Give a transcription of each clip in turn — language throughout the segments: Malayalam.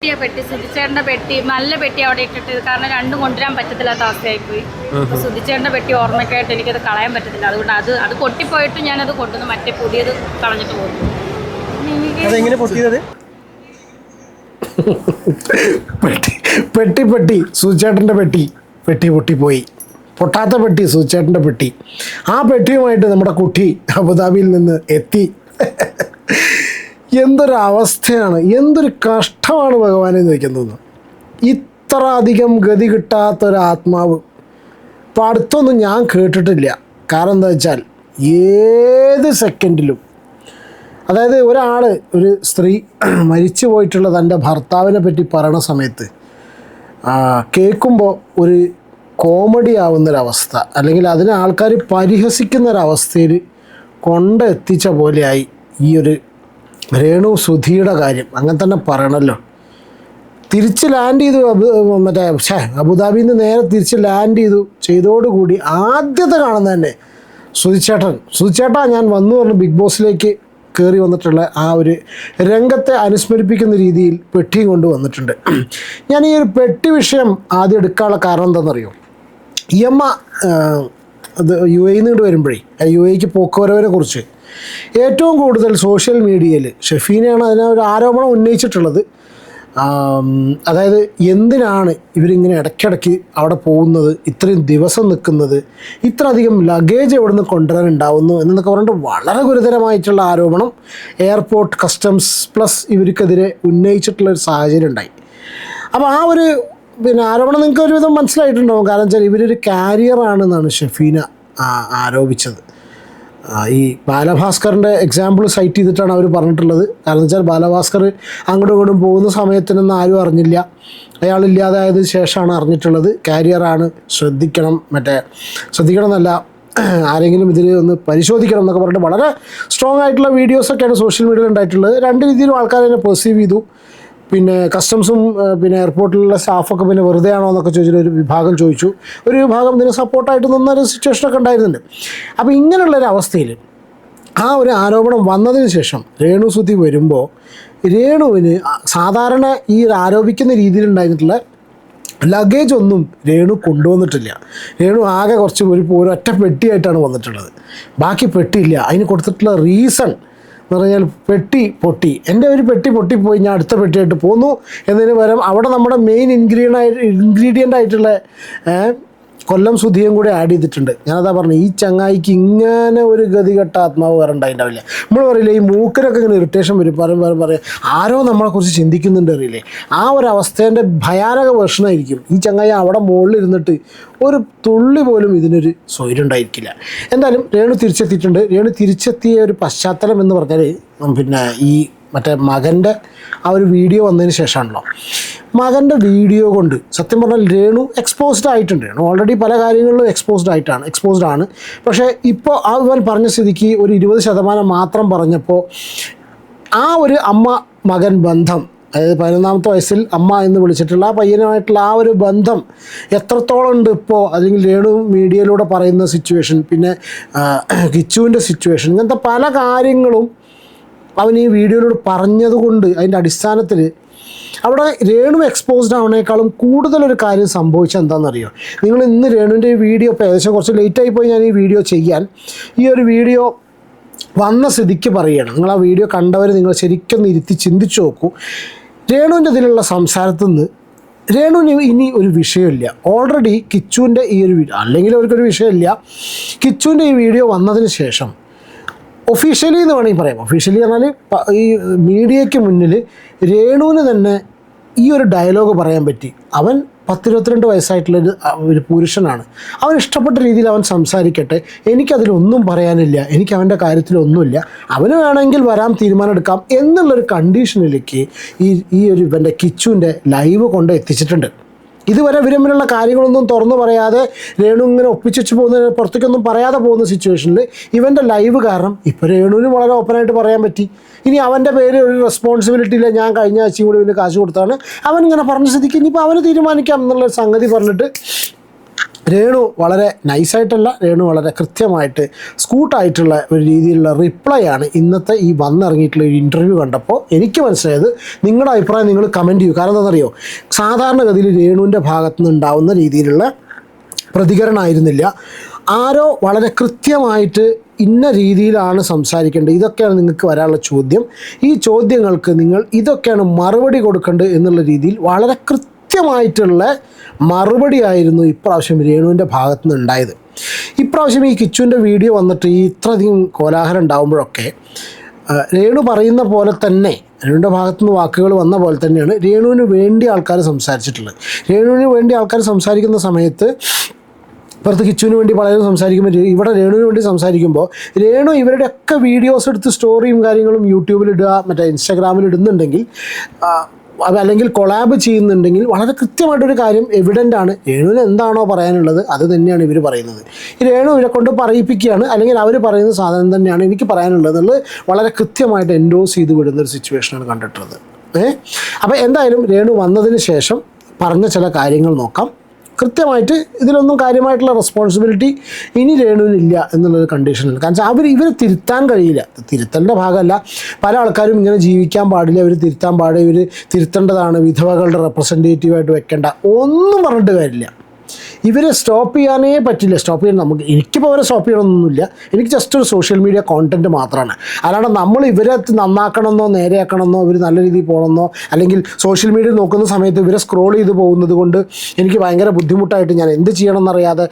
പെട്ടി സുധിച്ചേട്ടൻ്റെ പെട്ടി നല്ല പെട്ടി അവിടെ ഇട്ടിട്ട് കാരണം രണ്ടും കൊണ്ടുവരാൻ പറ്റത്തില്ലാത്ത അവസ്ഥയായിപ്പോയി. അപ്പോൾ സുധിച്ചേട്ടൻ്റെ പെട്ടി ഓർമ്മയ്ക്കായിട്ട് എനിക്കത് കളയാൻ പറ്റത്തില്ല. അതുകൊണ്ട് അത് പൊട്ടിപ്പോയിട്ട് ഞാനത് കൊണ്ടുവന്ന് മറ്റേ പുതിയത് കളഞ്ഞിട്ട് പോകുന്നു. പെട്ടി സുധിച്ചേട്ടൻ്റെ പെട്ടി പൊട്ടിപ്പോയി. പൊട്ടാത്ത പെട്ടി സുധിച്ചേട്ടൻ്റെ പെട്ടി. ആ പെട്ടിയുമായിട്ട് നമ്മുടെ കുട്ടി അബുദാബിയിൽ നിന്ന് എത്തി. എന്തൊരു അവസ്ഥയാണ്, എന്തൊരു കഷ്ടമാണ് ഭഗവാനെ എന്ന് വയ്ക്കാൻ തോന്നുന്നു. ഇത്ര അധികം ഗതി കിട്ടാത്തൊരാത്മാവ് ഇപ്പോൾ അടുത്തൊന്നും ഞാൻ കേട്ടിട്ടില്ല. കാരണം എന്താ വെച്ചാൽ ഏത് സെക്കൻഡിലും, അതായത് ഒരു സ്ത്രീ മരിച്ചു പോയിട്ടുള്ള തൻ്റെ ഭർത്താവിനെ പറ്റി പറയണ സമയത്ത് കേൾക്കുമ്പോൾ ഒരു കോമഡി ആവുന്നൊരവസ്ഥ, അല്ലെങ്കിൽ അതിനെ ആൾക്കാർ പരിഹസിക്കുന്നൊരവസ്ഥയിൽ കൊണ്ടെത്തിച്ച പോലെയായി ഈ ഒരു രേണു സുധിയുടെ കാര്യം. അങ്ങനെ തന്നെ പറയണമല്ലോ. തിരിച്ച് ലാൻഡ് ചെയ്തു അബുദാബിയിൽ നിന്ന് നേരെ തിരിച്ച് ലാൻഡ് ചെയ്തോടുകൂടി ആദ്യത്തെ കാണുന്ന തന്നെ സുധിച്ചേട്ടാ ഞാൻ വന്നു പറഞ്ഞ് ബിഗ് ബോസിലേക്ക് കയറി വന്നിട്ടുള്ള ആ ഒരു രംഗത്തെ അനുസ്മരിപ്പിക്കുന്ന രീതിയിൽ പെട്ടിയും കൊണ്ട് വന്നിട്ടുണ്ട്. ഞാൻ ഈ ഒരു പെട്ടി വിഷയം ആദ്യം എടുക്കാനുള്ള കാരണം എന്താണെന്നറിയോ? ഈ അമ്മ അത് UAE നിന്ന് വരുമ്പോഴേ UAEക്ക് പോക്കുവരവിനെ കുറിച്ച് ഏറ്റവും കൂടുതൽ സോഷ്യൽ മീഡിയയിൽ ഷെഫീനയാണ് അതിനൊരു ആരോപണം ഉന്നയിച്ചിട്ടുള്ളത്. അതായത് എന്തിനാണ് ഇവരിങ്ങനെ ഇടയ്ക്കിടയ്ക്ക് അവിടെ പോകുന്നത്, ഇത്രയും ദിവസം നിൽക്കുന്നത്, ഇത്ര അധികം ലഗേജ് എവിടെ നിന്ന് കൊണ്ടുവരാനുണ്ടാവുന്നു എന്നൊക്കെ പറഞ്ഞിട്ട് വളരെ ഗുരുതരമായിട്ടുള്ള ആരോപണം എയർപോർട്ട് കസ്റ്റംസ് പ്ലസ് ഇവർക്കെതിരെ ഉന്നയിച്ചിട്ടുള്ളൊരു സാഹചര്യം ഉണ്ടായി. അപ്പോൾ ആ ഒരു ആരോപണം നിങ്ങൾക്ക് ഒരുവിധം മനസ്സിലായിട്ടുണ്ടാവും. കാരണം വെച്ചാൽ ഇവരൊരു കാരിയറാണെന്നാണ് ഷെഫീന ആരോപിച്ചത്. ഈ ബാലഭാസ്കറിൻ്റെ എക്സാമ്പിൾ സൈറ്റ് ചെയ്തിട്ടാണ് അവർ പറഞ്ഞിട്ടുള്ളത്. കാരണം വെച്ചാൽ ബാലഭാസ്കർ അങ്ങോട്ടും ഇങ്ങോട്ടും പോകുന്ന സമയത്തിനൊന്നും ആരും അറിഞ്ഞില്ല, അയാളില്ലാതായതിനു ശേഷമാണ് അറിഞ്ഞിട്ടുള്ളത്. കാരിയറാണ്, ശ്രദ്ധിക്കണം എന്നല്ല, ആരെങ്കിലും ഇതിൽ ഒന്ന് പരിശോധിക്കണം എന്നൊക്കെ പറഞ്ഞിട്ട് വളരെ സ്ട്രോങ് ആയിട്ടുള്ള വീഡിയോസൊക്കെയാണ് സോഷ്യൽ മീഡിയയിൽ ഉണ്ടായിട്ടുള്ളത്. രണ്ട് രീതിയിലും ആൾക്കാർ അതിനെ പെർസീവ് ചെയ്തു. പിന്നെ കസ്റ്റംസും എയർപോർട്ടിലുള്ള സ്റ്റാഫൊക്കെ വെറുതെ ആണോ എന്നൊക്കെ ചോദിച്ചിട്ട് ഒരു വിഭാഗം ചോദിച്ചു. ഒരു വിഭാഗം ഇതിന് സപ്പോർട്ടായിട്ട് നിന്നൊരു സിറ്റുവേഷനൊക്കെ ഉണ്ടായിരുന്നുണ്ട്. അപ്പോൾ ഇങ്ങനെയുള്ളൊരു അവസ്ഥയിൽ ആ ഒരു ആരോപണം വന്നതിന് ശേഷം രേണു സുധി വരുമ്പോൾ രേണുവിന് സാധാരണ ഈ ആരോപിക്കുന്ന രീതിയിലുണ്ടായിട്ടുള്ള ലഗേജ് ഒന്നും രേണു കൊണ്ടുവന്നിട്ടില്ല. രേണു ആകെ കുറച്ച് ഒരൊറ്റ പെട്ടിയായിട്ടാണ് വന്നിട്ടുള്ളത്. ബാക്കി പെട്ടിയില്ല. അതിന് കൊടുത്തിട്ടുള്ള റീസൺ എന്ന് പറഞ്ഞാൽ പെട്ടി പൊട്ടി, എൻ്റെ ഒരു പെട്ടി പൊട്ടിപ്പോയി, ഞാൻ അടുത്ത പെട്ടിയായിട്ട് പോന്നു എന്നതിന് പകരം അവിടെ നമ്മുടെ മെയിൻ ഇൻഗ്രീഡിയൻ്റ് ആയിട്ടുള്ള കൊല്ലം സുധിയും കൂടെ ആഡ് ചെയ്തിട്ടുണ്ട്. ഞാനതാ പറഞ്ഞു, ഈ ചങ്ങായിക്ക് ഇങ്ങനെ ഒരു ഗതികെട്ട ആത്മാവ് വേറെ ഉണ്ടായിണ്ടാവില്ല. നമ്മൾ പറയില്ലേ, ഈ മൂക്കിനൊക്കെ ഇങ്ങനെ ഇറിറ്റേഷൻ വരും, പറയും ആരോ നമ്മളെക്കുറിച്ച് ചിന്തിക്കുന്നുണ്ട് അറിയില്ലേ, ആ ഒരു അവസ്ഥേൻ്റെ ഭയാനക വേർഷനായിരിക്കും. ഈ ചങ്ങായി അവിടെ മുകളിൽ ഇരുന്നിട്ട് ഒരു തുള്ളി പോലും ഇതിനൊരു സ്വൈര്യം ഉണ്ടായിരിക്കില്ല. എന്തായാലും രേണു തിരിച്ചെത്തിയിട്ടുണ്ട്. രേണു തിരിച്ചെത്തിയ ഒരു പശ്ചാത്തലം എന്ന് പറഞ്ഞാൽ ഈ മറ്റേ മകൻ്റെ ആ ഒരു വീഡിയോ വന്നതിന് ശേഷമാണല്ലോ. മകൻ്റെ വീഡിയോ കൊണ്ട് സത്യം പറഞ്ഞാൽ രേണു എക്സ്പോസ്ഡ് ആയിട്ടുണ്ട്. രേണു ഓൾറെഡി പല കാര്യങ്ങളിലും എക്സ്പോസ്ഡ് ആണ്. പക്ഷേ ഇപ്പോൾ അവൻ പറഞ്ഞ സ്ഥിതിക്ക് ഒരു 20% മാത്രം പറഞ്ഞപ്പോൾ ആ ഒരു അമ്മ മകൻ ബന്ധം, അതായത് 11ാമത്തെ വയസ്സിൽ അമ്മ എന്ന് വിളിച്ചിട്ടുള്ള ആ പയ്യനുമായിട്ടുള്ള ആ ഒരു ബന്ധം എത്രത്തോളം ഉണ്ട് ഇപ്പോൾ, അല്ലെങ്കിൽ രേണു മീഡിയയിലൂടെ പറയുന്ന സിറ്റുവേഷൻ, പിന്നെ കിച്ചുവിൻ്റെ സിറ്റുവേഷൻ, ഇങ്ങനത്തെ പല കാര്യങ്ങളും അവൻ ഈ വീഡിയോയിലൂടെ പറഞ്ഞതുകൊണ്ട് അതിൻ്റെ അടിസ്ഥാനത്തിൽ അവിടെ രേണു എക്സ്പോസ്ഡ് ആവുന്നതിനേക്കാളും കൂടുതലൊരു കാര്യം സംഭവിച്ചത് എന്താണെന്നറിയോ? നിങ്ങൾ ഇന്ന് രേണുവിൻ്റെ ഈ വീഡിയോ ഇപ്പോൾ ഏകദേശം കുറച്ച് ലേറ്റായി പോയി ഞാൻ ഈ വീഡിയോ ചെയ്യാൻ. ഈ ഒരു വീഡിയോ വന്ന സ്ഥിതിക്ക് പറയുകയാണ്, നിങ്ങൾ ആ വീഡിയോ കണ്ടവർ നിങ്ങൾ ശരിക്കും ഇരുത്തി ചിന്തിച്ച് നോക്കൂ. രേണുവിൻ്റെ ഇതിലുള്ള സംസാരത്തിൽ നിന്ന് രേണുവിന് ഇനി ഒരു വിഷയമില്ല. ഓൾറെഡി കിച്ചുവിൻ്റെ ഈ ഒരു വീഡിയോ, അല്ലെങ്കിൽ അവർക്കൊരു വിഷയമില്ല, കിച്ചുവിൻ്റെ ഈ വീഡിയോ വന്നതിന് ശേഷം ഒഫീഷ്യലി എന്ന് വേണമെങ്കിൽ പറയാം. ഒഫീഷ്യലി പറഞ്ഞാൽ ഈ മീഡിയയ്ക്ക് മുന്നിൽ രേണുവിന് തന്നെ ഈ ഒരു ഡയലോഗ് പറയാൻ പറ്റി. അവൻ 10-22 വയസ്സായിട്ടുള്ളൊരു ഒരു പുരുഷനാണ്. അവൻ ഇഷ്ടപ്പെട്ട രീതിയിൽ അവൻ സംസാരിക്കട്ടെ, എനിക്കതിലൊന്നും പറയാനില്ല, എനിക്ക് അവൻ്റെ കാര്യത്തിലൊന്നുമില്ല, അവന് വേണമെങ്കിൽ വരാൻ തീരുമാനം എടുക്കാം എന്നുള്ളൊരു കണ്ടീഷനിലേക്ക് ഈ ഒരു ഇവൻ്റെ കിച്ചുവിൻ്റെ ലൈവ് കൊണ്ട് എത്തിച്ചിട്ടുണ്ട്. ഇതുവരെ വിരമ്പിലുള്ള കാര്യങ്ങളൊന്നും തുറന്നു പറയാതെ രേണു ഇങ്ങനെ ഒപ്പിച്ചു പോകുന്ന, പുറത്തേക്കൊന്നും പറയാതെ പോകുന്ന സിറ്റുവേഷനിൽ ഇവൻ്റെ ലൈവ് കാരണം ഇപ്പോൾ രേണുവിന് വളരെ ഓപ്പണായിട്ട് പറയാൻ പറ്റി. ഇനി അവൻ്റെ പേര് ഒരു റെസ്പോൺസിബിലിറ്റി ഇല്ല, ഞാൻ കഴിഞ്ഞ ആഴ്ചയും കൂടി ഇവന് കാശ് കൊടുത്താണ്, അവൻ ഇങ്ങനെ പറഞ്ഞ സ്ഥിതിക്ക് ഇനിയിപ്പോൾ അവന് തീരുമാനിക്കാം എന്നുള്ളൊരു സംഗതി പറഞ്ഞിട്ട് രേണു വളരെ നൈസായിട്ടല്ല, രേണു വളരെ കൃത്യമായിട്ട് സ്കൂട്ടായിട്ടുള്ള ഒരു രീതിയിലുള്ള റിപ്ലൈ ആണ് ഇന്നത്തെ ഈ വന്നിറങ്ങിയിട്ടുള്ള ഒരു ഇൻ്റർവ്യൂ കണ്ടപ്പോൾ എനിക്ക് മനസ്സിലായത്. നിങ്ങളുടെ അഭിപ്രായം നിങ്ങൾ കമൻറ്റ് ചെയ്യൂ. കാരണം എന്താണെന്നറിയോ, സാധാരണഗതിയിൽ രേണുവിൻ്റെ ഭാഗത്തു നിന്ന് ഉണ്ടാവുന്ന രീതിയിലുള്ള പ്രതികരണമായിരുന്നില്ല. ആരോ വളരെ കൃത്യമായിട്ട് ഇന്ന രീതിയിലാണ് സംസാരിക്കേണ്ടത്, ഇതൊക്കെയാണ് നിങ്ങൾക്ക് വരാനുള്ള ചോദ്യം, ഈ ചോദ്യങ്ങൾക്ക് നിങ്ങൾ ഇതൊക്കെയാണ് മറുപടി കൊടുക്കേണ്ടത് എന്നുള്ള രീതിയിൽ വളരെ കൃത്യമായിട്ടുള്ള മറുപടി ആയിരുന്നു ഇപ്രാവശ്യം രേണുവിൻ്റെ ഭാഗത്തു നിന്ന് ഉണ്ടായത്. ഇപ്രാവശ്യം ഈ കിച്ചുവിൻ്റെ വീഡിയോ വന്നിട്ട് ഈ ഇത്രയധികം കോലാഹലം ഉണ്ടാകുമ്പോഴൊക്കെ രേണു പറയുന്ന പോലെ തന്നെ, രേണുവിൻ്റെ ഭാഗത്തുനിന്ന് വാക്കുകൾ വന്ന പോലെ തന്നെയാണ് രേണുവിന് വേണ്ടി ആൾക്കാർ സംസാരിച്ചിട്ടുള്ളത്. രേണുവിന് വേണ്ടി ആൾക്കാർ സംസാരിക്കുന്ന സമയത്ത് പുറത്ത് കിച്ചുവിന് വേണ്ടി പലരും സംസാരിക്കുമ്പോൾ ഇവിടെ രേണുവിന് വേണ്ടി സംസാരിക്കുമ്പോൾ രേണു ഇവരുടെയൊക്കെ വീഡിയോസ് എടുത്ത് സ്റ്റോറിയും കാര്യങ്ങളും യൂട്യൂബിലിടുക, മറ്റേ ഇൻസ്റ്റാഗ്രാമിൽ ഇടുന്നുണ്ടെങ്കിൽ, അല്ലെങ്കിൽ കൊളാബ് ചെയ്യുന്നുണ്ടെങ്കിൽ വളരെ കൃത്യമായിട്ടൊരു കാര്യം എവിഡൻ്റ് ആണ്. രേണുവിന് എന്താണോ പറയാനുള്ളത് അത് തന്നെയാണ് ഇവർ പറയുന്നത്. ഈ രേണു ഇവരെ കൊണ്ട് പറയിപ്പിക്കുകയാണ്, അല്ലെങ്കിൽ അവർ പറയുന്ന സാധനം തന്നെയാണ് എനിക്ക് പറയാനുള്ളത് എന്നുള്ളത് വളരെ കൃത്യമായിട്ട് എൻഡോസ് ചെയ്ത് വിടുന്നൊരു സിറ്റുവേഷനാണ് കണ്ടിട്ടുള്ളത്. അപ്പോൾ എന്തായാലും രേണു വന്നതിന് ശേഷം പറഞ്ഞ ചില കാര്യങ്ങൾ നോക്കാം. കൃത്യമായിട്ട് ഇതിലൊന്നും കാര്യമായിട്ടുള്ള റെസ്പോൺസിബിലിറ്റി ഇനി രേണുവിനില്ല എന്നുള്ളൊരു കണ്ടീഷനിൽ. കാരണം ഇവർ തിരുത്താൻ കഴിയില്ല, തിരുത്തേണ്ട ഭാഗമല്ല. പല ആൾക്കാരും ഇങ്ങനെ ജീവിക്കാൻ പാടില്ല, ഇവർ തിരുത്താൻ പാടില്ല, ഇവർ തിരുത്തേണ്ടതാണ്, വിധവകളുടെ റെപ്രസെൻറ്റേറ്റീവായിട്ട് വെക്കേണ്ട, ഒന്നും പറഞ്ഞിട്ട് കാര്യമില്ല. ഇവരെ സ്റ്റോപ്പ് ചെയ്യാനേ പറ്റില്ല. സ്റ്റോപ്പ് ചെയ്യാൻ എനിക്കിപ്പോൾ അവരെ സ്റ്റോപ്പ് ചെയ്യണമെന്നൊന്നുമില്ല. എനിക്ക് ജസ്റ്റ് ഒരു സോഷ്യൽ മീഡിയ കോണ്ടൻറ്റ് മാത്രമാണ്. അല്ലാണ്ട് നമ്മൾ ഇവരെ നന്നാക്കണമെന്നോ നേരെയാക്കണമെന്നോ ഇവർ നല്ല രീതിയിൽ പോകണമെന്നോ, അല്ലെങ്കിൽ സോഷ്യൽ മീഡിയ നോക്കുന്ന സമയത്ത് ഇവരെ സ്ക്രോൾ ചെയ്ത് പോകുന്നത് കൊണ്ട് എനിക്ക് ഭയങ്കര ബുദ്ധിമുട്ടായിട്ട് ഞാൻ എന്ത് ചെയ്യണമെന്നറിയാതെ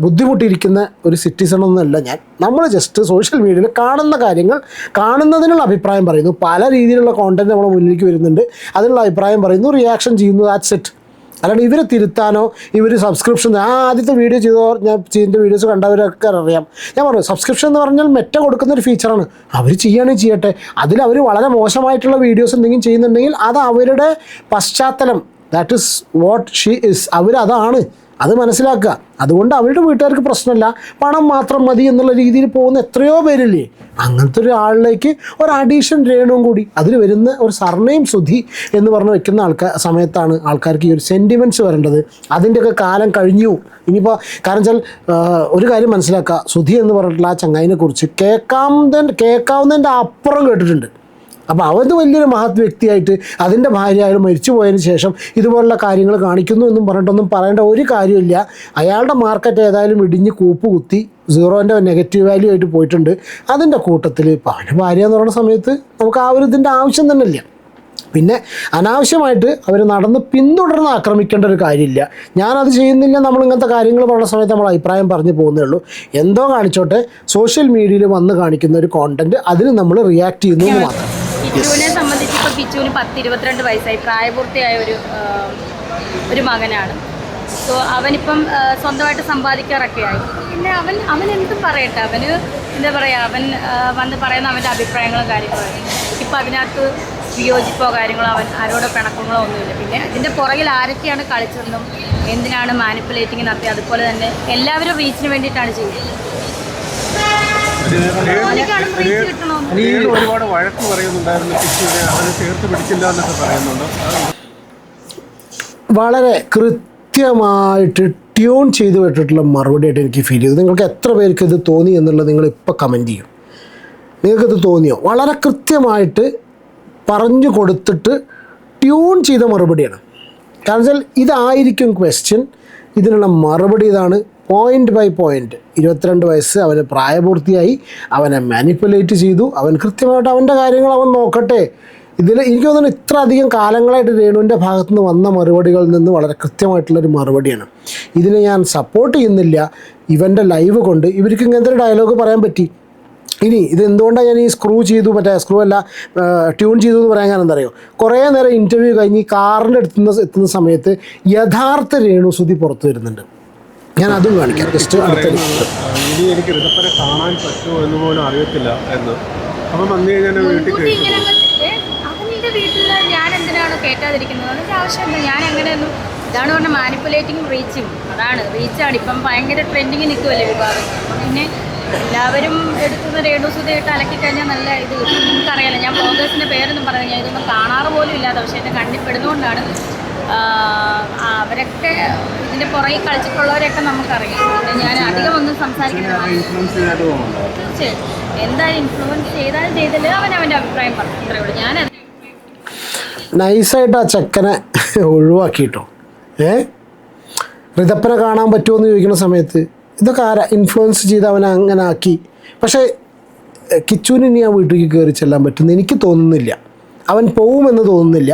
ബുദ്ധിമുട്ടിയിരിക്കുന്ന ഒരു സിറ്റിസണൊന്നുമല്ല ഞാൻ. നമ്മൾ ജസ്റ്റ് സോഷ്യൽ മീഡിയയിൽ കാണുന്ന കാര്യങ്ങൾ കാണുന്നതിനുള്ള അഭിപ്രായം പറയുന്നു. പല രീതിയിലുള്ള കോണ്ടൻറ്റ് നമ്മുടെ മുന്നിലേക്ക് വരുന്നുണ്ട്, അതിനുള്ള അഭിപ്രായം പറയുന്നു, റിയാക്ഷൻ ചെയ്യുന്നു, ദാറ്റ്സ് ഇറ്റ്. അല്ലാണ്ട് ഇവരെ തിരുത്താനോ ഇവർ സബ്സ്ക്രിപ്ഷൻ, ആദ്യത്തെ വീഡിയോ ഞാൻ ചെയ്തിൻ്റെ വീഡിയോസ് കണ്ടവരൊക്കെ അറിയാം. ഞാൻ പറഞ്ഞു സബ്സ്ക്രിപ്ഷൻ എന്ന് പറഞ്ഞാൽ മെറ്റ കൊടുക്കുന്നൊരു ഫീച്ചറാണ്. അവർ ചെയ്യുകയാണെങ്കിൽ ചെയ്യട്ടെ. അതിൽ അവർ വളരെ മോശമായിട്ടുള്ള വീഡിയോസ് എന്തെങ്കിലും ചെയ്യുന്നുണ്ടെങ്കിൽ അത് അവരുടെ പശ്ചാത്തലം, that is what she is, അവരതാണ്, അത് മനസ്സിലാക്കുക. അതുകൊണ്ട് അവരുടെ വീട്ടുകാർക്ക് പ്രശ്നമില്ല, പണം മാത്രം മതി എന്നുള്ള രീതിയിൽ പോകുന്ന എത്രയോ പേരില്ലേ. അങ്ങനത്തെ ഒരു ആളിലേക്ക് ഒരു അഡീഷൻ രേണുവും കൂടി അതിൽ വരുന്ന ഒരു സർനെയിം സുധി എന്ന് പറഞ്ഞ് വെക്കുന്ന സമയത്താണ് ആൾക്കാർക്ക് ഈ ഒരു സെൻറ്റിമെൻറ്റ്സ് വരേണ്ടത്. അതിൻ്റെയൊക്കെ കാലം കഴിഞ്ഞു. ഇനിയിപ്പോൾ കാരണം വെച്ചാൽ ഒരു കാര്യം മനസ്സിലാക്കുക, സുധി എന്ന് പറഞ്ഞിട്ടുള്ള ആ ചങ്ങായിനെ കുറിച്ച് കേൾക്കാവുന്നതിൻ്റെ അപ്പുറം കേട്ടിട്ടുണ്ട്. അപ്പോൾ അവത് വലിയൊരു മഹത് വ്യക്തിയായിട്ട് അതിൻ്റെ ഭാര്യ അയാൾ മരിച്ചു പോയതിന് ശേഷം ഇതുപോലുള്ള കാര്യങ്ങൾ കാണിക്കുന്നു എന്നും പറഞ്ഞിട്ടൊന്നും പറയേണ്ട ഒരു കാര്യമില്ല. അയാളുടെ മാർക്കറ്റ് ഏതായാലും ഇടിഞ്ഞ് കൂപ്പ് കുത്തി സീറോൻ്റെ നെഗറ്റീവ് വാല്യൂ ആയിട്ട് പോയിട്ടുണ്ട്. അതിൻ്റെ കൂട്ടത്തിൽ ഇപ്പോൾ അവൻ്റെ ഭാര്യ എന്ന് പറയുന്ന സമയത്ത് നമുക്ക് ആ ഒരു ഇതിൻ്റെ ആവശ്യം തന്നെ ഇല്ല. പിന്നെ അനാവശ്യമായിട്ട് അവർ നടന്ന് പിന്തുടർന്ന് ആക്രമിക്കേണ്ട ഒരു കാര്യമില്ല. ഞാനത് ചെയ്യുന്നില്ല, നമ്മൾ ഇങ്ങനത്തെ കാര്യങ്ങൾ പറയുന്ന സമയത്ത് നമ്മൾ അഭിപ്രായം പറഞ്ഞു പോകുന്നേ ഉള്ളൂ. എന്തോ കാണിച്ചോട്ടെ, സോഷ്യൽ മീഡിയയിൽ വന്ന് കാണിക്കുന്ന ഒരു കോണ്ടൻറ്റ് അതിന് നമ്മൾ റിയാക്ട് ചെയ്യുന്നു എന്ന് മാത്രം. കിച്ചുവിനെ സംബന്ധിച്ച് ഇപ്പോൾ കിച്ചുവിന് 10-22 വയസ്സായി, പ്രായപൂർത്തിയായ ഒരു മകനാണ്. സോ അവനിപ്പം സ്വന്തമായിട്ട് സമ്പാദിക്കാറൊക്കെ ആയി. പിന്നെ അവൻ എന്തും പറയട്ടെ, അവന് എന്താ പറയുക, അവൻ വന്ന് പറയുന്ന അവൻ്റെ അഭിപ്രായങ്ങളും കാര്യങ്ങളും. ഇപ്പം അതിനകത്ത് വിയോജിപ്പോ കാര്യങ്ങളോ അവൻ ആരോടോ പിണക്കങ്ങളോ ഒന്നുമില്ല. പിന്നെ ഇതിൻ്റെ പുറകിൽ ആരൊക്കെയാണ് കളിച്ചതെന്നും എന്തിനാണ് മാനിപ്പുലേറ്റിംഗ് നടത്തി, അതുപോലെ തന്നെ എല്ലാവരും റീച്ചിന് വേണ്ടിയിട്ടാണ് ചെയ്യുന്നത്. ഒരുപാട് വഴക്ക് പറയുന്നുണ്ടായിരുന്നു, അവനെ ചേർത്ത് പിടിച്ചില്ല എന്നൊക്കെ പറയുന്നുണ്ട്. വളരെ കൃത്യമായിട്ട് ട്യൂൺ ചെയ്ത് വിട്ടിട്ടുള്ള മറുപടിയായിട്ട് എനിക്ക് ഫീൽ ചെയ്തു. നിങ്ങൾക്ക് എത്ര പേർക്ക് ഇത് തോന്നി എന്നുള്ളത് നിങ്ങളിപ്പോൾ കമൻറ്റ് ചെയ്യും. നിങ്ങൾക്കിത് തോന്നിയോ? വളരെ കൃത്യമായിട്ട് പറഞ്ഞു കൊടുത്തിട്ട് ട്യൂൺ ചെയ്ത മറുപടിയാണ്. കാരണം വെച്ചാൽ ഇതായിരിക്കും ക്വസ്റ്റ്യൻ, ഇതിനുള്ള മറുപടി ഇതാണ്, പോയിൻ്റ് ബൈ പോയിൻ്റ്. 22 വയസ്സ്, അവന് പ്രായപൂർത്തിയായി, അവനെ മാനിപ്പുലേറ്റ് ചെയ്തു, അവൻ കൃത്യമായിട്ട് അവൻ്റെ കാര്യങ്ങൾ അവൻ നോക്കട്ടെ. ഇതിൽ എനിക്ക് തോന്നുന്നു ഇത്ര അധികം കാലങ്ങളായിട്ട് രേണുവിൻ്റെ ഭാഗത്തു നിന്ന് വന്ന മറുപടികളിൽ നിന്ന് വളരെ കൃത്യമായിട്ടുള്ളൊരു മറുപടിയാണ്. ഇതിനെ ഞാൻ സപ്പോർട്ട് ചെയ്യുന്നില്ല. ഇവൻ്റെ ലൈവ് കൊണ്ട് ഇവർക്ക് ഇങ്ങനത്തെ ഒരു ഡയലോഗ് പറയാൻ പറ്റി. ഇനി ഇത് എന്തുകൊണ്ടാണ് ഞാൻ ഈ സ്ക്രൂ അല്ല ട്യൂൺ ചെയ്തു എന്ന് പറയാൻ കാരണം എന്താ അറിയോ, കുറേ നേരം ഇൻ്റർവ്യൂ കഴിഞ്ഞ് കാറിൻ്റെ എത്തുന്ന സമയത്ത് യഥാർത്ഥ രേണുസുതി പുറത്തു വരുന്നുണ്ട്. ഞാൻ അതും കാണിക്കാം. ജസ്റ്റ് ഇനി എനിക്ക് ഋതപ്പനെ കാണാൻ പറ്റുമോ എന്ന് പോലും അറിയത്തില്ല എന്ന്. അപ്പം വന്നു കഴിഞ്ഞാൽ അവൻ്റെ വീട്ടിൽ ഞാൻ എന്തിനാണ് കേട്ടാതിരിക്കുന്നത്? അതിൻ്റെ ആവശ്യമില്ല. ഞാൻ എങ്ങനെയൊന്നും ഇതാണ് പറഞ്ഞ മാനിപ്പുലേറ്റിംഗ് റീച്ചും, അതാണ് റീച്ചാണ് ഇപ്പം ഭയങ്കര ട്രെൻഡിങ് നിൽക്കുമല്ലേ വിഭാഗം. അപ്പം പിന്നെ എല്ലാവരും എടുത്തുന്ന രേണുസുതിയായിട്ട് അലക്കിക്കഴിഞ്ഞാൽ നല്ല ഇത് നിങ്ങൾക്കറിയാലോ. ഞാൻ ബ്ലോഗേഴ്സിൻ്റെ പേരൊന്നും പറഞ്ഞു, ഞാൻ ഇതൊന്നും കാണാറ് പോലും ഇല്ലാതെ, പക്ഷേ എൻ്റെ കണ്ണിൽ പെടുന്നതുകൊണ്ടാണ് അവരൊക്കെ ഇതിൻ്റെ പുറകെ കളിച്ചിട്ടുള്ളവരെയൊക്കെ നമുക്കറിയാം. പിന്നെ ഞാൻ അധികം ഒന്നും സംസാരിക്കുന്നത് തീർച്ചയായും എന്തായാലും ഇൻഫ്ലുവൻസ് ചെയ്താലും ചെയ്തില്ല അവൻ്റെ അഭിപ്രായം പറഞ്ഞു. അത്രേ ഉള്ളൂ. ഞാൻ നൈസായിട്ട് ആ ചെക്കനെ ഒഴിവാക്കിയിട്ടോ. ഋതപ്പനെ കാണാൻ പറ്റുമോ എന്ന് ചോദിക്കുന്ന സമയത്ത് ഇതൊക്കെ ആരാ ഇൻഫ്ലുവൻസ് ചെയ്ത് അവനെ അങ്ങനെ ആക്കി. പക്ഷേ കിച്ചുവിന് ഇനി ആ വീട്ടിലേക്ക് കയറി ചെല്ലാൻ പറ്റുമെന്ന് എനിക്ക് തോന്നുന്നില്ല. അവൻ പോവുമെന്ന് തോന്നുന്നില്ല.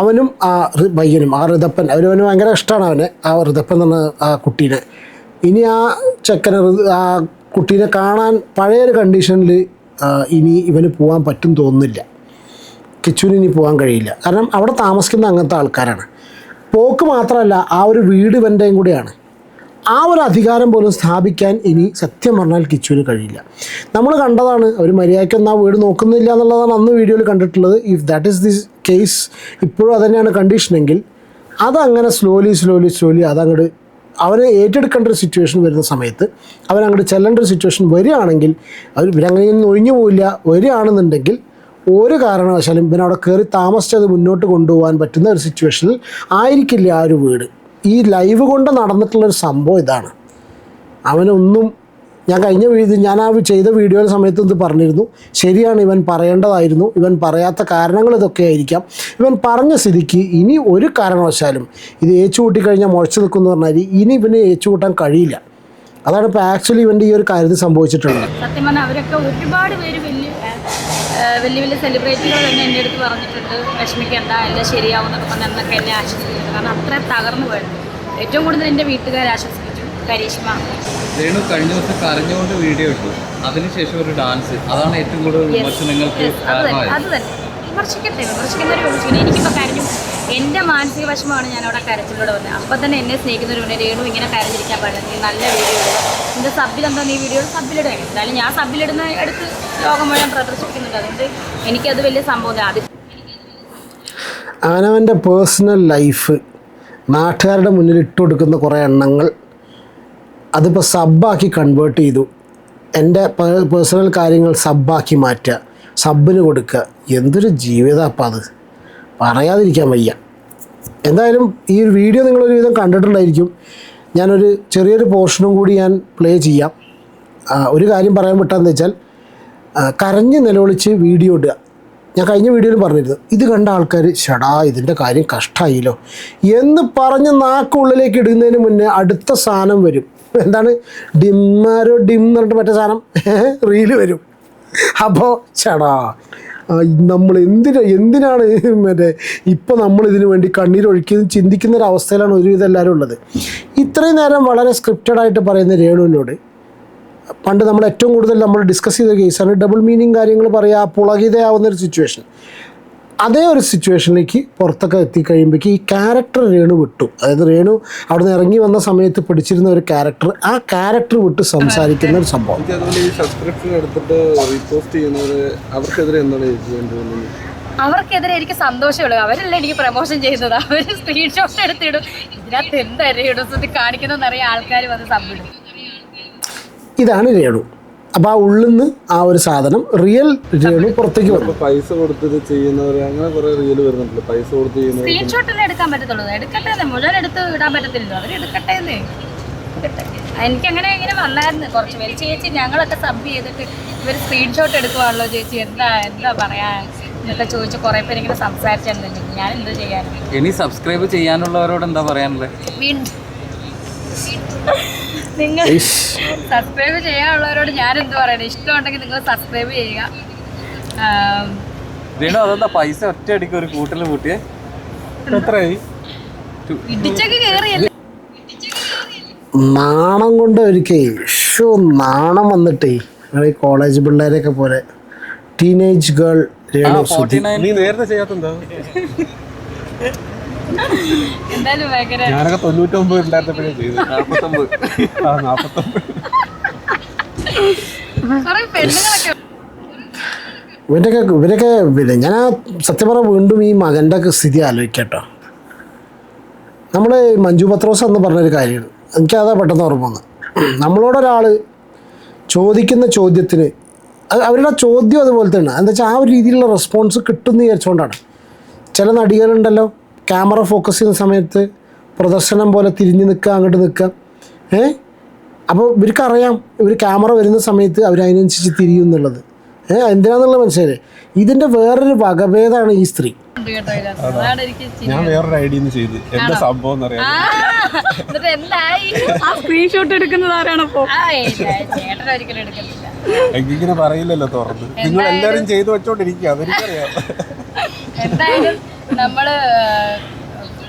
അവനും ആ പയ്യനും ആ ഋതപ്പൻ അവന് ഭയങ്കര ഇഷ്ടമാണ് അവനെ, ആ ഋതപ്പൻ എന്ന് പറഞ്ഞ ആ കുട്ടീനെ. ഇനി ആ ചെക്കനെ ആ കുട്ടീനെ കാണാൻ പഴയൊരു കണ്ടീഷനിൽ ഇനി ഇവന് പോകാൻ പറ്റും തോന്നുന്നില്ല. കിച്ചുവിന് ഇനി പോകാൻ കഴിയില്ല. കാരണം അവിടെ താമസിക്കുന്ന അങ്ങനത്തെ ആൾക്കാരാണ്. പോക്ക് മാത്രമല്ല, ആ ഒരു വീട് ഇവൻ്റെയും കൂടെയാണ്. ആ ഒരു അധികാരം പോലും സ്ഥാപിക്കാൻ ഇനി സത്യം പറഞ്ഞാൽ കിച്ചുവിന് കഴിയില്ല. നമ്മൾ കണ്ടതാണ്, അവർ മര്യാദയ്ക്കൊന്നും ആ വീട് നോക്കുന്നില്ല എന്നുള്ളതാണ് അന്ന് വീഡിയോയിൽ കണ്ടിട്ടുള്ളത്. If that is this case, ഇപ്പോഴും അതന്നെയാണ് കണ്ടീഷനെങ്കിൽ അതങ്ങനെ സ്ലോലി അതങ്ങോട്ട് അവനെ ഏറ്റെടുക്കേണ്ട ഒരു സിറ്റുവേഷൻ വരുന്ന സമയത്ത് അവനങ്ങോട്ട് ചെല്ലേണ്ട ഒരു സിറ്റുവേഷൻ വരികയാണെങ്കിൽ ഇവരങ്ങനെ ഒഴിഞ്ഞു പോവില്ല. വരികയാണെന്നുണ്ടെങ്കിൽ ഒരു കാരണവശാലും പിന്നെ അവിടെ കയറി താമസിച്ചത് മുന്നോട്ട് കൊണ്ടുപോകാൻ പറ്റുന്ന ഒരു സിറ്റുവേഷനിൽ ആയിരിക്കില്ല ആ ഒരു വീട്. ഈ ലൈവ് കൊണ്ട് നടന്നിട്ടുള്ളൊരു സംഭവം ഇതാണ്. അവനൊന്നും ഞാൻ ഞാൻ ആ ചെയ്ത വീഡിയോയുടെ സമയത്ത് ഇത് പറഞ്ഞിരുന്നു. ശരിയാണ്, ഇവൻ പറയേണ്ടതായിരുന്നു. ഇവൻ പറയാത്ത കാരണങ്ങൾ ഇതൊക്കെ ആയിരിക്കാം. ഇവൻ പറഞ്ഞ സ്ഥിതിക്ക് ഇനി ഒരു കാരണവശാലും ഇത് ഏച്ചു കൂട്ടിക്കഴിഞ്ഞാൽ മുഴച്ചു നിൽക്കുമെന്ന് പറഞ്ഞാൽ ഇനി ഇവന് ഏച്ചു കൂട്ടാൻ കഴിയില്ല. അതാണ് ഇപ്പോൾ ആക്ച്വലി ഇവൻ്റെ ഈ ഒരു കാര്യത്തിൽ സംഭവിച്ചിട്ടുള്ളത്. സത്യം പറഞ്ഞാൽ അവരൊക്കെ ഒരുപാട് പേര് വലിയ സെലിബ്രിറ്റികൾ തന്നെ എൻ്റെ അടുത്ത് പറഞ്ഞിട്ടുണ്ട്, വിഷമിക്കേണ്ട, എല്ലാം ശരിയാവും എന്നൊക്കെ പറഞ്ഞ് എന്നൊക്കെ എന്നെ ആശ്വസിപ്പിക്കുന്നു. കാരണം അത്ര തകർന്നു പോയിരുന്നു. ഏറ്റവും കൂടുതൽ എൻ്റെ വീട്ടുകാർ ആശ്വസിപ്പിച്ചു. കരീഷ്മ രേണു കഴിഞ്ഞ ദിവസം കരഞ്ഞുകൊണ്ട് വീഡിയോ ഇട്ടു, അതിനുശേഷം ഒരു ഡാൻസ്, അതാണ് ഏറ്റവും കൂടുതൽ വിമർശനങ്ങൾക്ക് കാരണമായത്. അത് തന്നെ വിമർശിക്കുന്നവർ വിമർശിക്കുന്നു. എനിക്കിപ്പോൾ കരഞ്ഞു, എൻ്റെ മാനസിക വശമാണ് ഞാൻ അവിടെ കരച്ചിലൂടെ വന്നത്. അപ്പം തന്നെ എന്നെ സ്നേഹിക്കുന്നവരുണ്ട്, രേണു ഇങ്ങനെ കരഞ്ഞിരിക്കാൻ പാടില്ല, നീ നല്ല വീഡിയോ ഇടുക, എൻ്റെ സബ്ബിലെന്തോ നീ വീഡിയോ സബ്ബിലിടുക. എന്തായാലും ഞാൻ സബ്ബിലിടുന്ന എടുത്ത് ലോകം മുഴുവൻ പ്രദർശിപ്പിക്കുന്നുണ്ട്. അതുകൊണ്ട് എനിക്കത് വലിയ സംഭവം. അവനവൻ്റെ പേഴ്സണൽ ലൈഫ് നാട്ടുകാരുടെ മുന്നിൽ ഇട്ട് കൊടുക്കുന്ന കുറേ എണ്ണങ്ങൾ അതിപ്പോൾ സബ്ബാക്കി കൺവേർട്ട് ചെയ്തു. എൻ്റെ പേഴ്സണൽ കാര്യങ്ങൾ സബ്ബാക്കി മാറ്റുക, സബ്ബിന് കൊടുക്കുക. എന്തൊരു ജീവിതം അപ്പം അത്, പറയാതിരിക്കാൻ വയ്യ. എന്തായാലും ഈ ഒരു വീഡിയോ നിങ്ങളൊരു വിധം കണ്ടിട്ടുണ്ടായിരിക്കും. ഞാനൊരു ചെറിയൊരു പോർഷനും കൂടി ഞാൻ പ്ലേ ചെയ്യാം. ഒരു കാര്യം പറയാൻ വിട്ടാന്ന് വെച്ചാൽ കരഞ്ഞ് നിലവിളിച്ച് വീഡിയോ ഇടുക. ഞാൻ കഴിഞ്ഞ വീഡിയോയിൽ പറഞ്ഞിരുന്നു, ഇത് കണ്ട ആൾക്കാർ ഷടാ ഇതിൻ്റെ കാര്യം കഷ്ടമായില്ലോ എന്ന് പറഞ്ഞ് നാക്കുള്ളിലേക്ക് ഇടുന്നതിന് മുന്നേ അടുത്ത സാധനം വരും. എന്താണ് ഡിം എന്ന് പറഞ്ഞിട്ട് മറ്റേ സാധനം റീല് വരും. അപ്പോൾ ഷടാ നമ്മൾ എന്തിനാണ് മറ്റേ ഇപ്പം നമ്മളിതിനു വേണ്ടി കണ്ണീരൊഴിക്കുന്നത് ചിന്തിക്കുന്നൊരവസ്ഥയിലാണ് ഒരുവിധം എല്ലാവരും ഉള്ളത്. ഇത്രയും നേരം വളരെ സ്ക്രിപ്റ്റഡായിട്ട് പറയുന്ന രേണുവിനോട് പണ്ട് നമ്മൾ ഏറ്റവും കൂടുതൽ നമ്മൾ ഡിസ്കസ് ചെയ്ത കേസാണ് ഡബിൾ മീനിങ് കാര്യങ്ങൾ പറയുക, പുളകിതയാവുന്നൊരു സിറ്റുവേഷൻ. അതേ ഒരു സിറ്റുവേഷനിലേക്ക് പുറത്തൊക്കെ എത്തിക്കഴിയുമ്പോഴേക്ക് ഈ ക്യാരക്ടർ രേണു വിട്ടു. അതായത് രേണു അവിടെ നിന്ന് ഇറങ്ങി വന്ന സമയത്ത് പിടിച്ചിരുന്ന ഒരു ക്യാരക്ടർ, ആ ക്യാരക്ടർ വിട്ട് സംസാരിക്കുന്ന ഒരു സംഭവം. ഈ സബ്സ്ക്രിപ്ഷൻ എടുത്തിട്ട് റീപോസ്റ്റ് ചെയ്യുന്നത് അവർക്കെതിരെ എന്താണ് ചെയ്യേണ്ടത്? അവർക്കെതിരെ എനിക്ക് സന്തോഷമുള്ളൂ. അവരല്ലേ എനിക്ക് പ്രൊമോഷൻ ചെയ്യുന്നത്. അവർ സ്ക്രീൻഷോട്ട് എടുത്തിടും, ഇതിനകത്ത് എന്തായാലും കാണിക്കുന്നതെന്നറിയാം ആൾക്കാർ വന്ന് സബ്മിടും. ഇതാണ് രേണു. അപ്പോൾ ആ ഉള്ളിൽ നിന്ന് ആ ഒരു സാധനം റിയൽ രേണു പുറത്തേക്ക് വന്നു. പൈസ കൊടുത്തിട്ട് ചെയ്യുന്നവർ അങ്ങനെ കുറേ റീൽ വരുന്നുണ്ടല്ലോ, പൈസ കൊടുത്ത് ചെയ്യുന്നത്. സ്ക്രീൻഷോട്ടല്ലേ എടുക്കാൻ പറ്റത്തുള്ളൂ, എടുക്കട്ടെ, മുഴുവൻ എടുത്ത് ഇടാൻ പറ്റത്തില്ലല്ലോ, അവരെടുക്കട്ടെ എന്ന്. എനിക്കങ്ങനെ ഇങ്ങനെ വന്നായിരുന്നു കുറച്ച് പേര്, ചേച്ചി ഞങ്ങളൊക്കെ സബ് ചെയ്തിട്ട് ഇവർ സ്ക്രീൻഷോട്ട് എടുക്കുവാണല്ലോ ചേച്ചി, എന്താ പറയാ എന്നൊക്കെ ചോദിച്ച് കുറേ പേര് ഇങ്ങനെ സംസാരിച്ചിട്ടുണ്ടെങ്കിൽ ഞാൻ എന്താ ചെയ്യാനും. ഇനി സബ്സ്ക്രൈബ് ചെയ്യാനുള്ളവരോട് എന്താ പറയാനുള്ളത്? നിങ്ങൾ സബ്സ്ക്രൈബ് ചെയ്യാനുള്ളവരോട് ഞാൻ എന്ത് പറയണേ, ഇഷ്ടമുണ്ടെങ്കിൽ നിങ്ങൾ സബ്സ്ക്രൈബ് ചെയ്യുക. രേണു അതെന്താ പൈസ ഒറ്റയടിക്ക് ഒരു കൂട്ടിൽ കൂട്ടിയേ? എത്രയായി? ഇടിച്ചൊക്കെ കയറിയല്ലേ. നാണം കൊണ്ട് ഒരിക്കൽ നാണം വന്നിട്ടേ ഈ കോളേജ് പിള്ളേരെയൊക്കെ പോലെ ടീനേജ് ഗേൾ രേണു സുധി. നീ നേരത്തെ ചെയ്യാത്തെന്താ? എന്തായാലും ഭയങ്കര ഞാനൊക്കെ 99 ഉണ്ടായിരുന്നപ്പോഴേ ചെയ്തു. 49. ഇവരൊക്കെ ഞാൻ സത്യം പറഞ്ഞാൽ വീണ്ടും ഈ മകൻ്റെ ഒക്കെ സ്ഥിതി ആലോചിക്കട്ടോ. നമ്മൾ മഞ്ജു പത്രോസ് എന്ന് പറഞ്ഞൊരു കാര്യമാണ്, എനിക്കതാ പെട്ടെന്ന് ഓർമ്മ വന്നത്. നമ്മളോടൊരാൾ ചോദിക്കുന്ന ചോദ്യത്തിന് അവരുടെ ചോദ്യം അതുപോലെ തന്നെ എന്താ വെച്ചാൽ ആ ഒരു രീതിയിലുള്ള റെസ്പോൺസ് കിട്ടുമെന്ന് വിചാരിച്ചുകൊണ്ടാണ്. ചില നടികളുണ്ടല്ലോ ക്യാമറ ഫോക്കസ് ചെയ്യുന്ന സമയത്ത് പ്രദർശനം പോലെ തിരിഞ്ഞ് നിൽക്കുക, അങ്ങോട്ട് നിൽക്കുക. അപ്പോൾ ഇവർക്കറിയാം ഇവർ ക്യാമറ വരുന്ന സമയത്ത് അവരതിനനുസരിച്ച് തിരിയും എന്നുള്ളത്. എന്തിനാണെന്നുള്ളത് മനസ്സിലായില്ലേ? ഇതിൻ്റെ വേറൊരു വകഭേദമാണ് ഈ സ്ത്രീ. അതാണ് എനിക്ക് ഞാൻ വേറൊരു ഐഡിയ ചെയ്ത് എന്താ സംഭവം എന്നറിയാം. എന്നിട്ട് എന്തായി? ആ സ്ക്രീൻഷോട്ട് എടുക്കുന്നത് ആരാണപ്പോ? ചേട്ടൻ ഒരിക്കലും എടുക്കുന്നില്ല. ഇങ്ങനെ പറയില്ലല്ലോ തുറന്ന്. നിങ്ങൾ എല്ലാവരും ചെയ്തു വെച്ചോണ്ടിരിക്കുക, അതെനിക്കറിയാം. എന്തായാലും നമ്മള്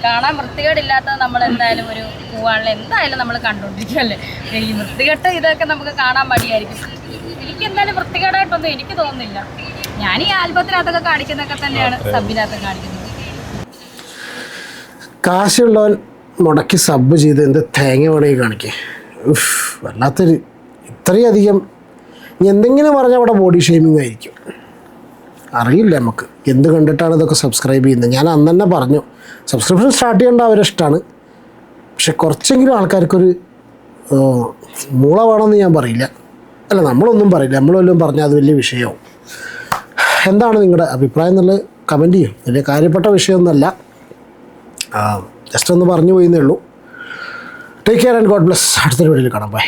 കാണാൻ വൃത്തികേടില്ലാത്തത് നമ്മൾ എന്തായാലും ഒരു പോവാനുള്ള എന്തായാലും നമ്മൾ കണ്ടോണ്ടിരിക്കുമല്ലേ. ഈ വൃത്തികെട്ട് ഇതൊക്കെ നമുക്ക് കാണാൻ മടിയായിരിക്കും. എനിക്ക് എന്തായാലും വൃത്തികേടായിട്ടൊന്നും എനിക്ക് തോന്നുന്നില്ല. ഞാൻ ഈ ആൽബത്തിനകത്തൊക്കെ കാണിക്കുന്നതൊക്കെ തന്നെയാണ് സബിനകത്ത് കാണിക്കുന്നത്. കാശുള്ളവൻ മുടക്കി സബ് ചെയ്ത് എന്ത് തേങ്ങ വേണമെങ്കിൽ കാണിക്കേ. വല്ലാത്തൊരു ഇത്രയധികം എന്തെങ്കിലും പറഞ്ഞാൽ അവിടെ ബോഡി ഷെയ്മിങ് ആയിരിക്കും. അറിയില്ല നമുക്ക് എന്ത് കണ്ടിട്ടാണ് ഇതൊക്കെ സബ്സ്ക്രൈബ് ചെയ്യുന്നത്. ഞാൻ അന്ന് തന്നെ പറഞ്ഞു സബ്സ്ക്രിപ്ഷൻ സ്റ്റാർട്ട് ചെയ്യേണ്ട അവരിഷ്ടമാണ്, പക്ഷെ കുറച്ചെങ്കിലും ആൾക്കാർക്കൊരു മൂള വേണമെന്ന് ഞാൻ പറയില്ല. അല്ല, നമ്മളൊന്നും പറയില്ല, നമ്മളെല്ലാം പറഞ്ഞാൽ അത് വലിയ വിഷയമാവും. എന്താണ് നിങ്ങളുടെ അഭിപ്രായം എന്നുള്ളത് കമൻറ്റ് ചെയ്യും. വലിയ കാര്യപ്പെട്ട വിഷയമൊന്നുമല്ല, ജസ്റ്റ് ഒന്ന് പറഞ്ഞു പോയെന്നേ ഉള്ളൂ. Take care and God bless. അടുത്തൊരു വീഡിയോയിൽ കാണാം. ബൈ.